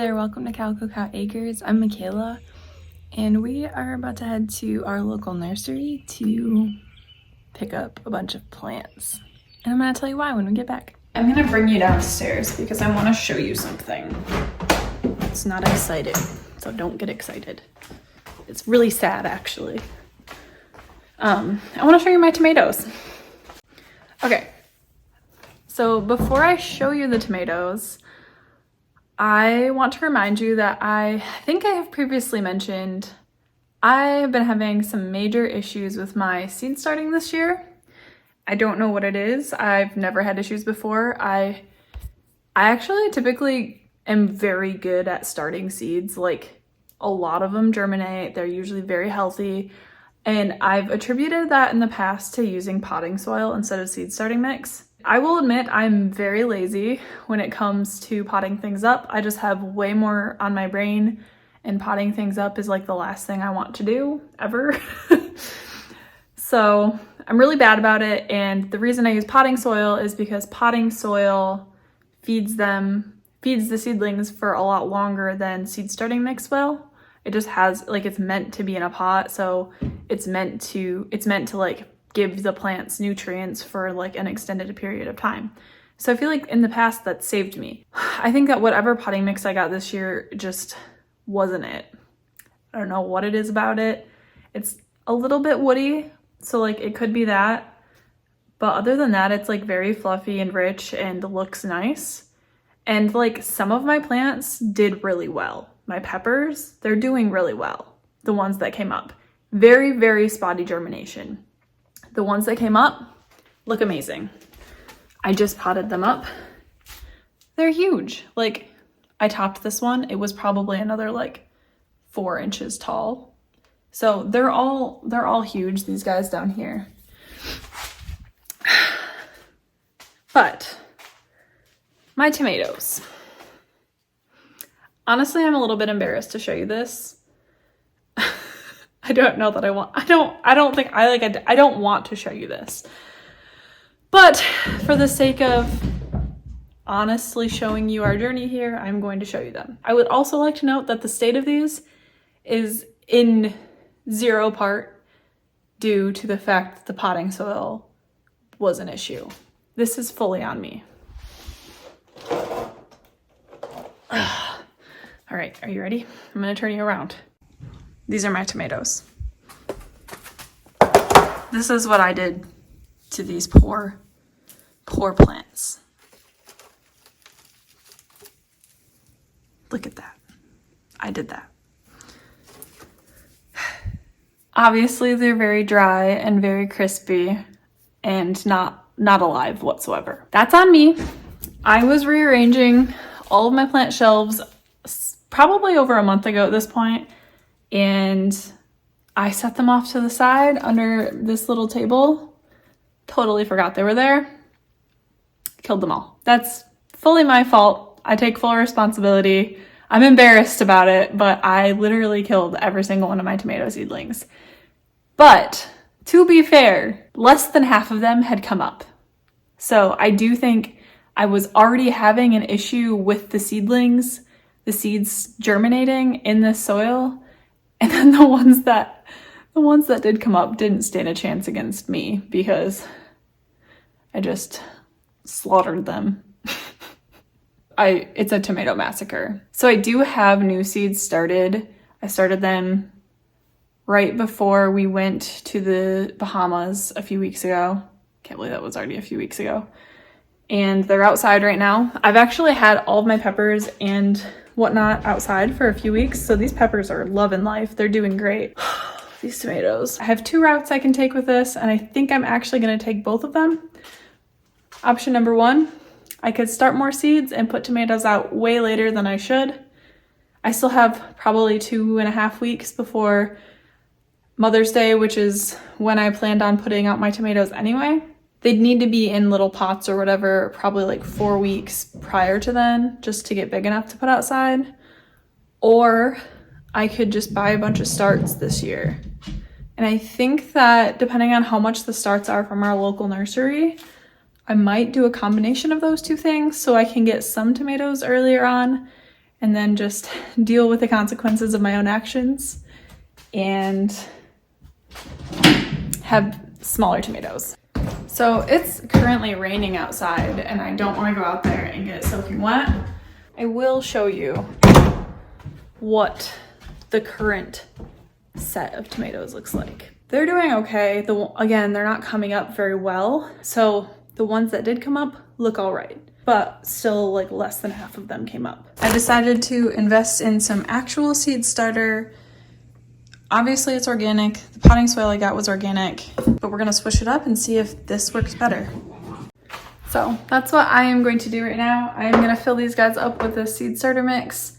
there, welcome to Calico Cow Acres. I'm Mickayla, and we are about to head to our local nursery to pick up a bunch of plants. And I'm gonna tell you why when we get back. I'm gonna bring you downstairs because I wanna show you something. It's not exciting, so don't get excited. It's really sad, actually. I wanna show you my tomatoes. Okay, so before I show you the tomatoes, I want to remind you that I think I have previously mentioned I have been having some major issues with my seed starting this year. I don't know what it is. I've never had issues before. I actually typically am very good at starting seeds. Like, a lot of them germinate. They're usually very healthy. And I've attributed that in the past to using potting soil instead of seed starting mix. I will admit I'm very lazy when it comes to potting things up. I just have way more on my brain, and potting things up is like the last thing I want to do ever. So I'm really bad about it, and the reason I use potting soil is because potting soil feeds the seedlings for a lot longer than seed starting mix will. It just has, like, it's meant to be in a pot, so it's meant to like give the plants nutrients for like an extended period of time. So I feel like in the past that saved me. I think that whatever potting mix I got this year just wasn't it. I don't know what it is about it. It's a little bit woody, so like it could be that. But other than that, it's like very fluffy and rich and looks nice. And like some of my plants did really well. My peppers, they're doing really well. The ones that came up. Very, very spotty germination. The ones that came up look amazing. I just potted them up. They're huge. Like, I topped this one. It was probably another like 4 inches tall. So they're all huge, these guys down here. But my tomatoes. Honestly, I'm a little bit embarrassed to show you this. I don't know that I don't want to show you this. But for the sake of honestly showing you our journey here, I'm going to show you them. I would also like to note that the state of these is in 0 part due to the fact that the potting soil was an issue. This is fully on me. All right, are you ready? I'm gonna turn you around. These are my tomatoes. This is what I did to these poor plants. Look at that. I did that. Obviously, they're very dry and very crispy and not alive whatsoever. That's on me. I was rearranging all of my plant shelves probably over a month ago at this point, and I set them off to the side under this little table. Totally forgot they were there. Killed them all. That's fully my fault. I take full responsibility. I'm embarrassed about it, but I literally killed every single one of my tomato seedlings. But to be fair, less than half of them had come up. So I do think I was already having an issue with the seedlings, the seeds germinating in this soil. And then the ones that did come up didn't stand a chance against me because I just slaughtered them. It's a tomato massacre. So I do have new seeds started. I started them right before we went to the Bahamas a few weeks ago. Can't believe that was already a few weeks ago. And they're outside right now. I've actually had all of my peppers and whatnot outside for a few weeks, so these peppers are loving life. They're doing great. These tomatoes. I have 2 routes I can take with this, and I think I'm actually going to take both of them. Option number 1, I could start more seeds and put tomatoes out way later than I should. I still have probably 2.5 weeks before Mother's Day, which is when I planned on putting out my tomatoes anyway. They'd need to be in little pots or whatever, probably like 4 weeks prior to then, just to get big enough to put outside. Or I could just buy a bunch of starts this year. And I think that depending on how much the starts are from our local nursery, I might do a combination of those 2 things so I can get some tomatoes earlier on and then just deal with the consequences of my own actions and have smaller tomatoes. So it's currently raining outside and I don't want to go out there and get it soaking wet. I will show you what the current set of tomatoes looks like. They're doing okay. Again, they're not coming up very well. So the ones that did come up look all right, but still like less than half of them came up. I decided to invest in some actual seed starter. Obviously it's organic. The potting soil I got was organic, but we're gonna switch it up and see if this works better. So that's what I am going to do right now. I'm gonna fill these guys up with a seed starter mix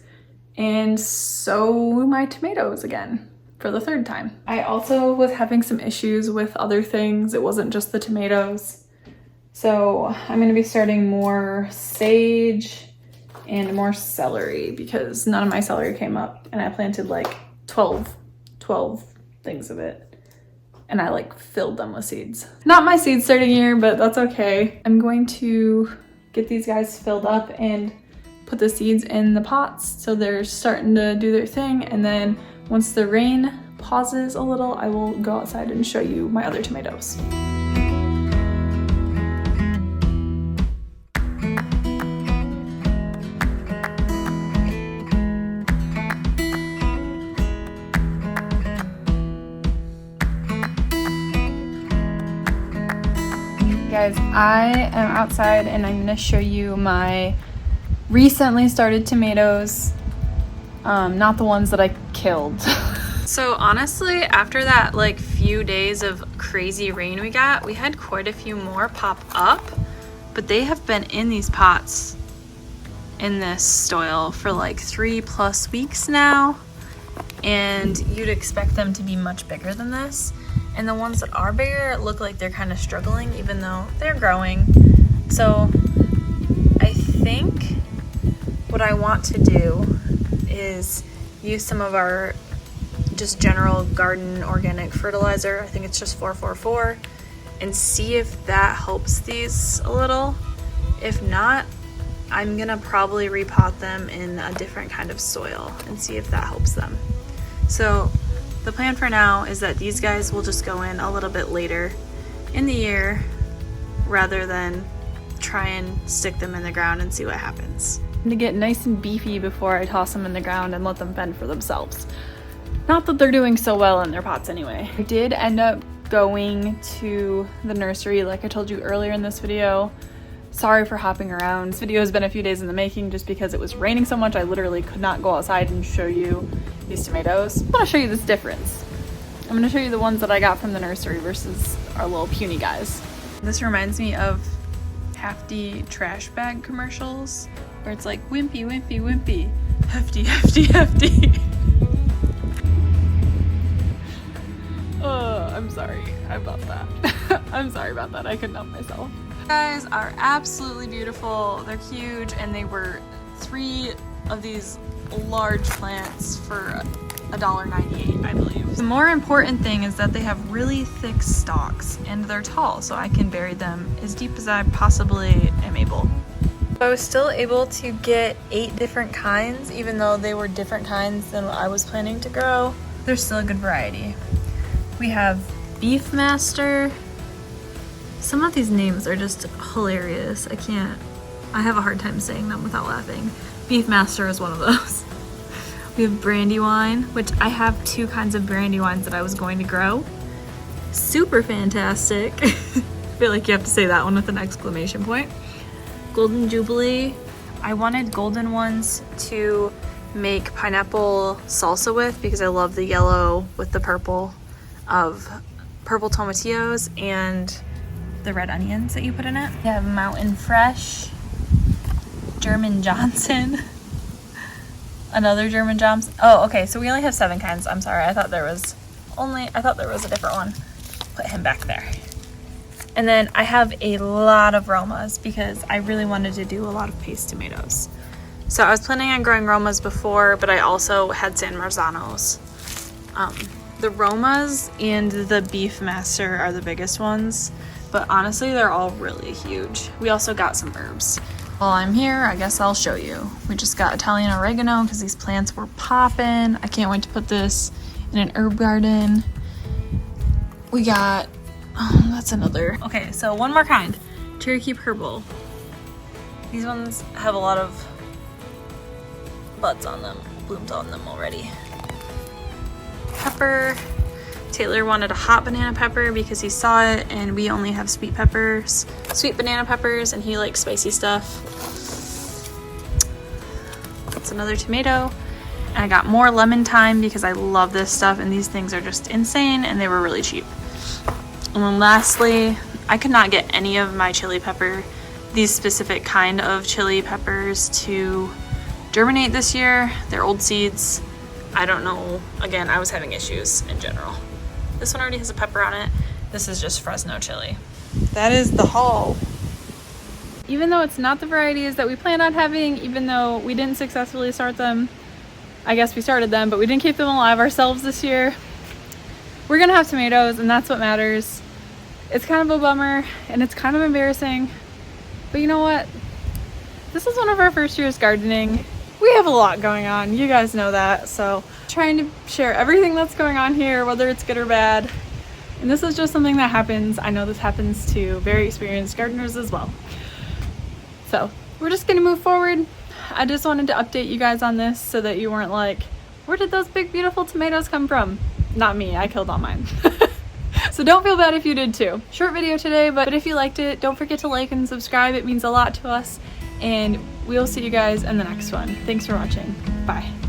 and sow my tomatoes again for the third time. I also was having some issues with other things. It wasn't just the tomatoes. So I'm gonna be starting more sage and more celery because none of my celery came up and I planted like 12 things of it and I like filled them with seeds. Not my seed starting year, but that's okay. I'm going to get these guys filled up and put the seeds in the pots so they're starting to do their thing, and then once the rain pauses a little, I will go outside and show you my other tomatoes. Guys, I am outside and I'm gonna show you my recently started tomatoes, not the ones that I killed. So honestly, after that like few days of crazy rain we got, we had quite a few more pop up, but they have been in these pots in this soil for like 3+ weeks now, and you'd expect them to be much bigger than this. And the ones that are bigger look like they're kind of struggling even though they're growing. So I think what I want to do is use some of our just general garden organic fertilizer. I think it's just 444, and see if that helps these a little. If not, I'm gonna probably repot them in a different kind of soil and see if that helps them. So the plan for now is that these guys will just go in a little bit later in the year rather than try and stick them in the ground and see what happens. To get nice and beefy before I toss them in the ground and let them fend for themselves. Not that they're doing so well in their pots anyway. I did end up going to the nursery like I told you earlier in this video. Sorry for hopping around. This video has been a few days in the making just because it was raining so much I literally could not go outside and show you these tomatoes. I'm gonna show you this difference. I'm gonna show you the ones that I got from the nursery versus our little puny guys. This reminds me of hefty trash bag commercials where it's like wimpy, wimpy, wimpy, hefty, hefty, hefty. I'm sorry about that. I'm sorry about that. I couldn't help myself. These guys are absolutely beautiful. They're huge, and they were 3 of these large plants for $1.98, I believe. The more important thing is that they have really thick stalks and they're tall, so I can bury them as deep as I possibly am able. I was still able to get 8 different kinds, even though they were different kinds than what I was planning to grow. There's still a good variety. We have Beefmaster. Some of these names are just hilarious. I have a hard time saying them without laughing. Beefmaster is one of those. We have Brandywine, which I have 2 kinds of Brandywines that I was going to grow. Super fantastic. I feel like you have to say that one with an exclamation point. Golden Jubilee. I wanted golden ones to make pineapple salsa with because I love the yellow with the purple of purple tomatillos and the red onions that you put in it. We have Mountain Fresh, German Johnson, another German Johnson. Oh, okay, so we only have 7 kinds. I'm sorry, I thought there was a different one. Put him back there. And then I have a lot of Romas because I really wanted to do a lot of paste tomatoes. So I was planning on growing Romas before, but I also had San Marzanos. The Romas and the Beefmaster are the biggest ones, but honestly, they're all really huge. We also got some herbs While I'm here, I guess I'll show you. We just got Italian oregano because these plants were popping. I can't wait to put this in an herb garden. We got, oh, that's another. Okay, so one more kind, Cherokee Purple. These ones have a lot of buds on them, blooms on them already. Pepper. Taylor wanted a hot banana pepper because he saw it, and we only have sweet peppers, sweet banana peppers, and he likes spicy stuff. That's another tomato. And I got more lemon thyme because I love this stuff, and these things are just insane, and they were really cheap. And then lastly, I could not get any of my chili pepper, these specific kind of chili peppers, to germinate this year. They're old seeds. I don't know. Again, I was having issues in general. This one already has a pepper on it. This is just Fresno chili. That is the haul. Even though it's not the varieties that we planned on having, even though we didn't successfully start them, I guess we started them, but we didn't keep them alive ourselves this year, we're gonna have tomatoes, and that's what matters. It's kind of a bummer, and it's kind of embarrassing, but you know what? This is one of our first years gardening. We have a lot going on, you guys know that, so trying to share everything that's going on here, whether it's good or bad. And this is just something that happens. I know this happens to very experienced gardeners as well. So we're just gonna move forward. I just wanted to update you guys on this so that you weren't like, where did those big beautiful tomatoes come from? Not me, I killed all mine. So don't feel bad if you did too. Short video today, but if you liked it, don't forget to like and subscribe. It means a lot to us. And we'll see you guys in the next one. Thanks for watching. Bye.